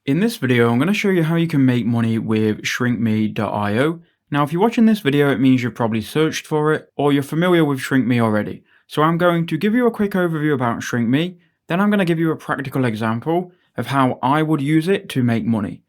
In this video, I'm going to show you how you can make money with shrinkme.io. Now, if you're watching this video, it means you've probably searched for it or you're familiar with ShrinkMe already. So I'm going to give you a quick overview about ShrinkMe, then I'm going to give you a practical example of how I would use it to make money.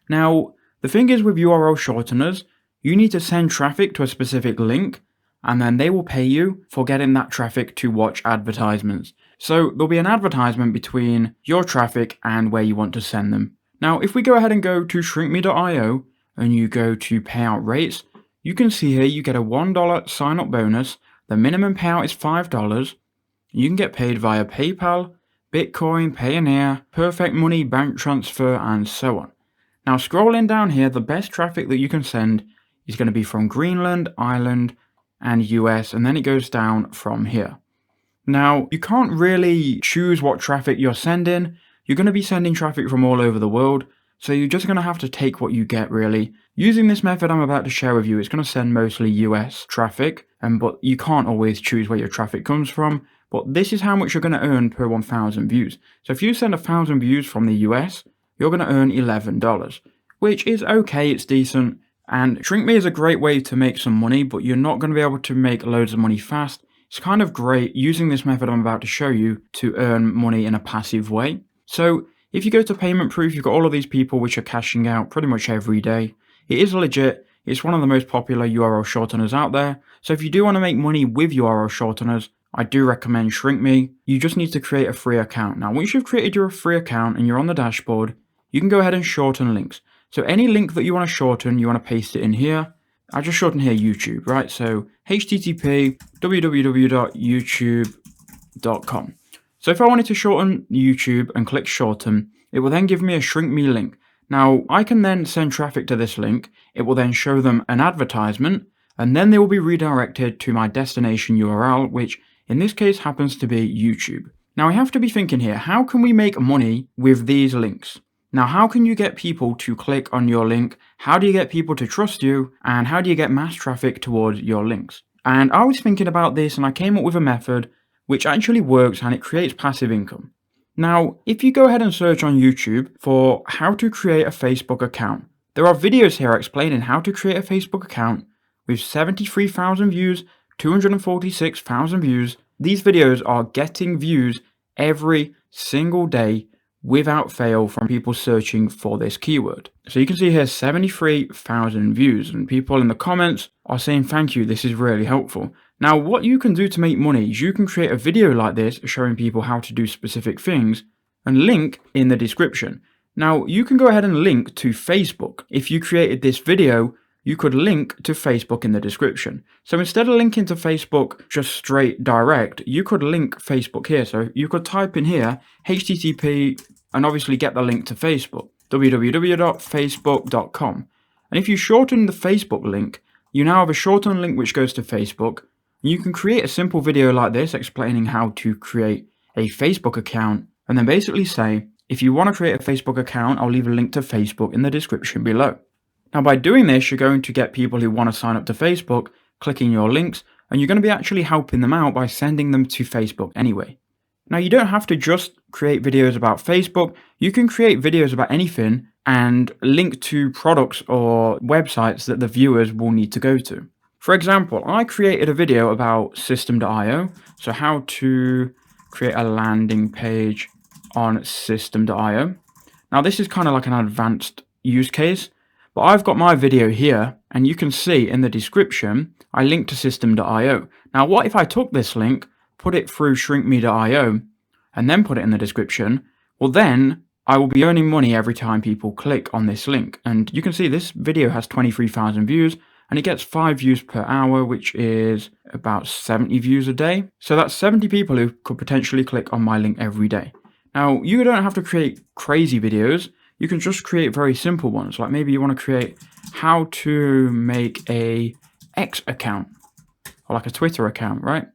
Now, the thing is with URL shorteners, you need to send traffic to a specific link and then they will pay you for getting that traffic to watch advertisements. So there'll be an advertisement between your traffic and where you want to send them. Now, if we go ahead and go to shrinkme.io and you go to payout rates, you can see here you get a $1 sign up bonus. The minimum payout is $5. You can get paid via PayPal, Bitcoin, Payoneer, Perfect Money, bank transfer, and so on. Now, scrolling down here, the best traffic that you can send is going to be from Greenland, Ireland, and US, and then it goes down from here. Now, you can't really choose what traffic you're sending. You're going to be sending traffic from all over the world, so you're just going to have to take what you get, really. Using this method I'm about to share with you, it's going to send mostly US traffic, but you can't always choose where your traffic comes from. But this is how much you're going to earn per 1,000 views. So if you send 1,000 views from the US, you're going to earn $11, which is okay, it's decent. And ShrinkMe is a great way to make some money, but you're not going to be able to make loads of money fast. It's kind of great using this method I'm about to show you to earn money in a passive way. So if you go to payment proof, you've got all of these people which are cashing out pretty much every day. It is legit. It's one of the most popular URL shorteners out there. So if you do want to make money with URL shorteners, I do recommend ShrinkMe. You just need to create a free account. Now, once you've created your free account and you're on the dashboard, you can go ahead and shorten links. So any link that you want to shorten, you want to paste it in here. I just shorten here YouTube, right? So http www.youtube.com. So if I wanted to shorten YouTube and click shorten, it will then give me a ShrinkMe link. Now I can then send traffic to this link. It will then show them an advertisement and then they will be redirected to my destination URL, which in this case happens to be YouTube. Now I have to be thinking here, how can we make money with these links? Now, how can you get people to click on your link? How do you get people to trust you? And how do you get mass traffic towards your links? And I was thinking about this and I came up with a method which actually works and it creates passive income. Now, if you go ahead and search on YouTube for how to create a Facebook account, there are videos here explaining how to create a Facebook account with 73,000 views, 246,000 views. These videos are getting views every single day without fail from people searching for this keyword. So you can see here 73,000 views and people in the comments are saying thank you, this is really helpful. Now what you can do to make money is you can create a video like this showing people how to do specific things and link in the description. Now you can go ahead and link to Facebook. If you created this video, you could link to Facebook in the description. So instead of linking to Facebook just straight direct, you could link Facebook here. So you could type in here, HTTP, and obviously get the link to Facebook, www.facebook.com. And if you shorten the Facebook link, you now have a shortened link which goes to Facebook. And you can create a simple video like this explaining how to create a Facebook account and then basically say, if you want to create a Facebook account, I'll leave a link to Facebook in the description below. Now, by doing this, you're going to get people who want to sign up to Facebook, clicking your links, and you're going to be actually helping them out by sending them to Facebook anyway. Now, you don't have to just create videos about Facebook. You can create videos about anything and link to products or websites that the viewers will need to go to. For example, I created a video about System.io, so how to create a landing page on System.io. Now, this is kind of like an advanced use case. But I've got my video here and you can see in the description, I link to System.io. Now, what if I took this link, put it through shrinkme.io and then put it in the description? Well, then I will be earning money every time people click on this link. And you can see this video has 23,000 views and it gets 5 views per hour, which is about 70 views a day. So that's 70 people who could potentially click on my link every day. Now, you don't have to create crazy videos. You can just create very simple ones, like maybe you want to create how to make a X account or like a Twitter account, right?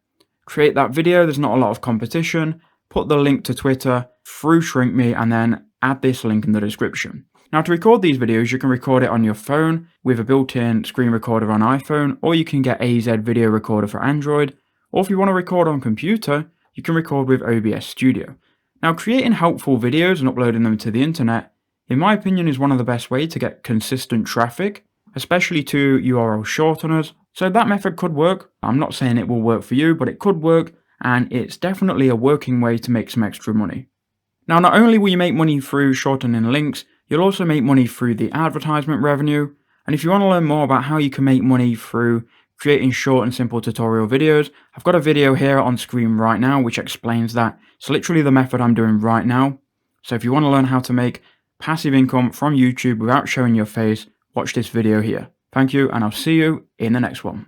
Create that video. There's not a lot of competition. Put the link to Twitter through ShrinkMe and then add this link in the description. Now, to record these videos, you can record it on your phone with a built-in screen recorder on iPhone, or you can get AZ video recorder for Android. Or if you want to record on computer, you can record with OBS Studio. Now, creating helpful videos and uploading them to the internet in my opinion, is one of the best ways to get consistent traffic, especially to URL shorteners. So that method could work. I'm not saying it will work for you, but it could work, and it's definitely a working way to make some extra money. Now, not only will you make money through shortening links, you'll also make money through the advertisement revenue. And if you want to learn more about how you can make money through creating short and simple tutorial videos, I've got a video here on screen right now which explains that. It's literally the method I'm doing right now. So if you want to learn how to make passive income from YouTube without showing your face, watch this video here. Thank you, and I'll see you in the next one.